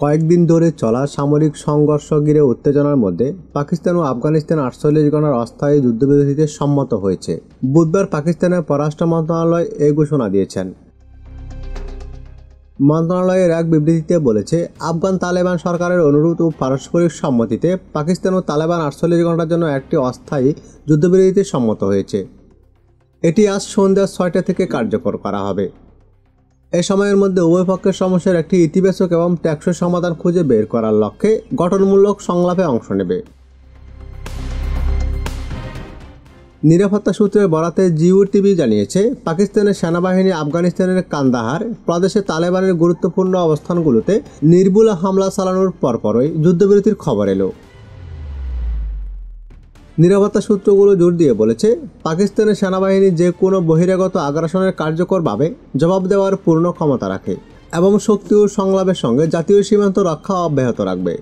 কয়েকদিন ধরে চলা সামরিক সংঘর্ষ ঘিরে উত্তেজনার মধ্যে পাকিস্তান ও আফগানিস্তান 48 ঘন্টার অস্থায়ী যুদ্ধবিরতিতে সম্মত হয়েছে। বুধবার পাকিস্তানের পররাষ্ট্র মন্ত্রণালয় এই ঘোষণা দিয়েছেন। মন্ত্রণালয়ের এক বিবৃতিতে বলেছে, আফগান তালেবান সরকারের অনুরোধ ও পারস্পরিক সম্মতিতে পাকিস্তান ও তালেবান 48 ঘন্টার জন্য একটি অস্থায়ী যুদ্ধবিরতিতে সম্মত হয়েছে। এটি আজ সন্ধ্যা 6টা থেকে কার্যকর করা হবে। এ সময়ের মধ্যে উভয় পক্ষের সমস্যার একটি ইতিবাচক এবং টেকসই সমাধান খুঁজে বের করার লক্ষ্যে গঠনমূলক সংলাপে অংশ নেবে। নিরাপত্তা সূত্রের বরাতে জিও টিভি জানিয়েছে, পাকিস্তানের সেনাবাহিনী আফগানিস্তানের কান্দাহার প্রদেশে তালেবানের গুরুত্বপূর্ণ অবস্থানগুলোতে নির্ভুল হামলা চালানোর পরপরই যুদ্ধবিরতির খবর এলো। নিরাপত্তা সূত্রগুলো জোর দিয়ে বলেছে, পাকিস্তানের সেনাবাহিনী যে কোনো বহিরাগত আগ্রাসনের কার্যকরভাবে জবাব দেওয়ার পূর্ণ ক্ষমতা রাখে এবং শক্তি ও সংলাপের সঙ্গে জাতীয় সীমান্ত রক্ষা অব্যাহত রাখবে।